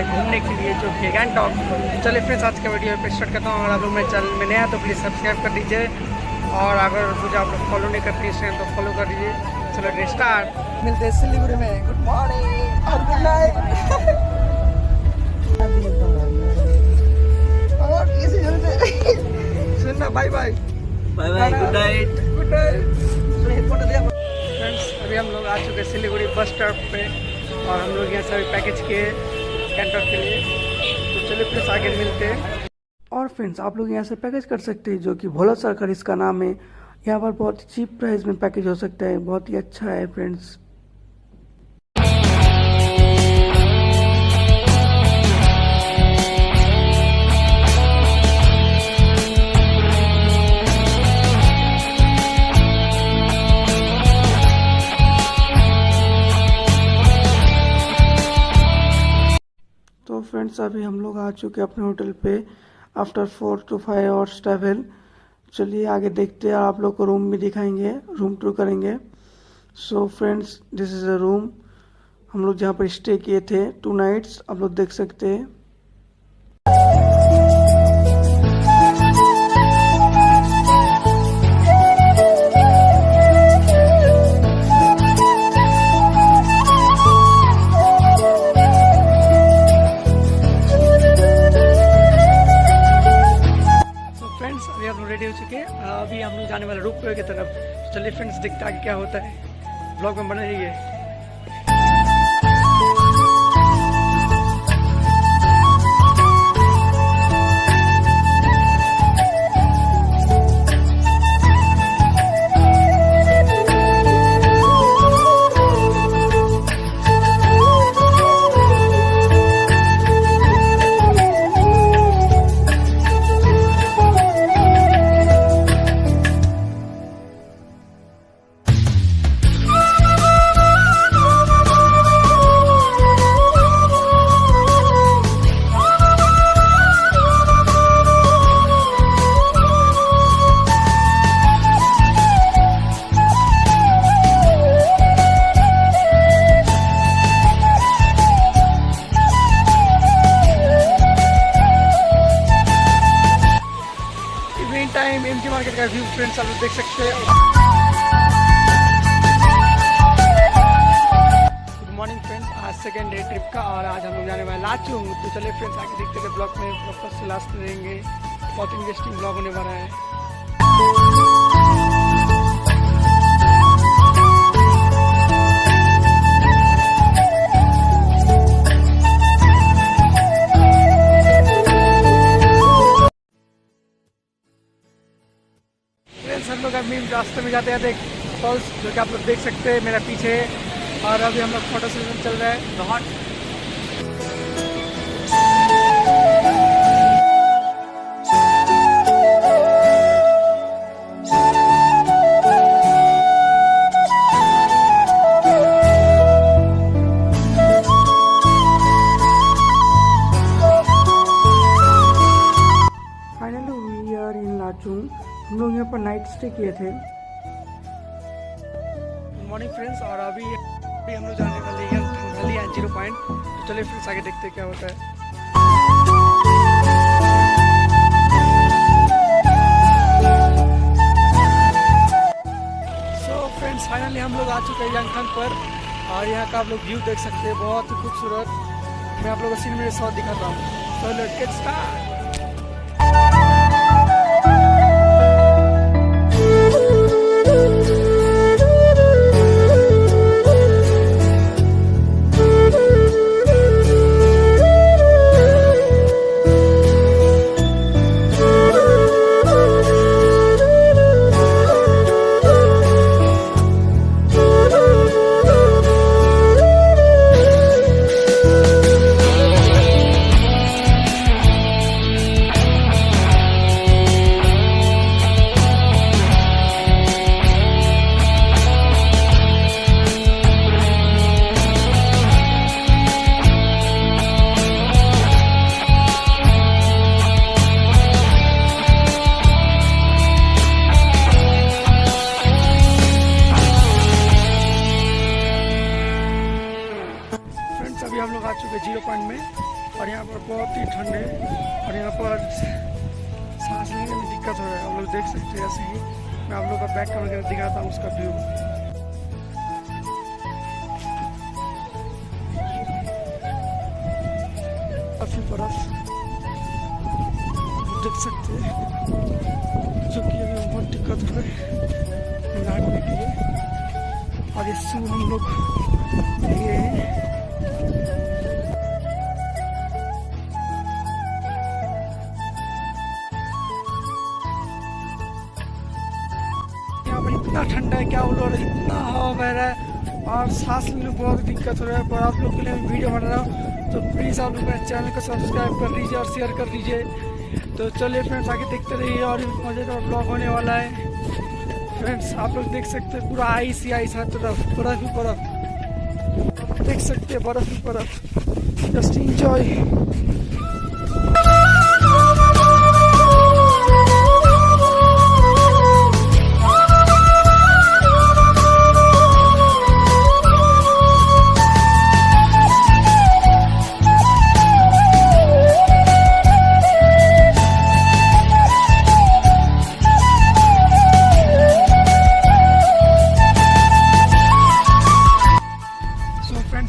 घूमने के लिए, जो कि गैंगटॉक। चलिए फ्रेंड्स आज का वीडियो पे स्टार्ट करता हूँ। और आप लोग मेरे चैनल में नया तो प्लीज़ सब्सक्राइब कर दीजिए, और अगर मुझे आप लोग फॉलो नहीं करते हैं तो फॉलो कर दीजिए। चलो स्टार्ट। मिलते हैं सिलीगुड़ी में। गुड मॉर्निंग और गुड नाइट। और इसी सुनना, bye bye bye bye, good night. Good night. Friends अभी हम लोग आ चुके हैं सिलीगुड़ी बस स्टॉप पे, और हम लोग यहाँ से अभी पैकेज किए गैंगटॉक के लिए। तो चलिए प्लीज आगे मिलते हैं। और फ्रेंड्स आप लोग यहाँ से पैकेज कर सकते हैं, जो कि भोला सरकार इसका नाम है। यहाँ पर बहुत ही चीप प्राइस में पैकेज हो सकता है, बहुत ही अच्छा है फ्रेंड्स। तो फ्रेंड्स अभी हम लोग आ चुके हैं अपने होटल पे आफ्टर 4 to 5 आवर्स ट्रैवल। चलिए आगे देखते हैं, आप लोग को रूम भी दिखाएंगे, रूम टूर करेंगे। So friends this is a room हम लोग जहाँ पर स्टे किए थे 2 नाइट्स, आप लोग देख सकते हैं। अभी हम लोग रेडी हो चुके हैं, अभी हम लोग जाने वाले रूप की तरफ। चलिए फ्रेंड्स देखते आगे क्या होता है, ब्लॉग में बने रहिए। टाइम एमजी मार्केट का व्यू फ्रेंड्स आप लोग देख सकते हैं। गुड मॉर्निंग फ्रेंड्स, आज सेकेंड डे ट्रिप का, और आज हम लोग जाने वाले लाचुंग। तो चलिए फ्रेंड्स आगे देखते हैं ब्लॉग में प्रॉपर से लास्ट रहेंगे, बहुत इंटरेस्टिंग ब्लॉग होने वाला है। हम लोग अभी रास्ते में जाते जाते फॉल्स, जो कि आप लोग देख सकते हैं मेरा पीछे, और अभी हम लोग फोटो सेशन चल रहा है बहुत। Finally we are in Lachung. हम लोग यहाँ पर नाइट स्टे किए थे। गुड मॉर्निंग फ्रेंड्स, और अभी हम लोग जाने वाले हैं थंगली एंड 0 पॉइंट। तो चलिए फ्रेंड्स आगे देखते हैं क्या होता है। सो फ्रेंड्स फाइनली हम लोग आ चुके हैं यांगथंग पर, और यहाँ का आप लोग व्यू देख सकते हैं, बहुत ही खूबसूरत। मैं आप लोगों को सीन में शॉट दिखाता हूँ। तो लेट्स गेट स्टार्ट। और यहाँ पर बहुत ही ठंड है और यहाँ पर सांस लेने में दिक्कत हो रहा है। आप लोग देख सकते हैं। ऐसे ही मैं आप लोग का बैक कैमरा करके दिखाता हूँ उसका व्यू। काफी बर्फ देख सकते हैं, जो कि अभी बहुत दिक्कत हो रही है नागने के लिए। और ये शू हम लोग लिए हैं। यहाँ पर इतना ठंडा है, क्या बोलो, इतना हवा बह रहा है और सांस लेने में बहुत दिक्कत हो रहा है। पर आप लोग के लिए मैं वीडियो बना रहा हूँ, तो प्लीज़ आप लोग मेरे चैनल को सब्सक्राइब कर लीजिए और शेयर कर लीजिए। तो चलिए फ्रेंड्स, आगे देखते रहिए और भी मज़ेदार ब्लॉग होने वाला है। फ्रेंड्स आप लोग देख सकते हैं पूरा आइस ही आइस है, तरफ बर्फ ही बर्फ देख सकते हैं, बर्फ ही बर्फ। Just enjoy.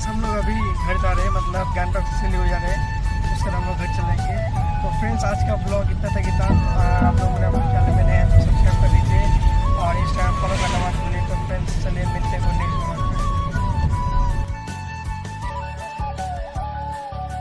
हम लोग अभी घर जा रहे हैं, मतलब गैंगटॉक से सिलीगुड़ी जा रहे हैं, उसके बाद हम लोग घर चलेंगे। तो फ्रेंड्स आज का ब्लॉग इतना तक, आप लोगों ने हमारे चैनल में नए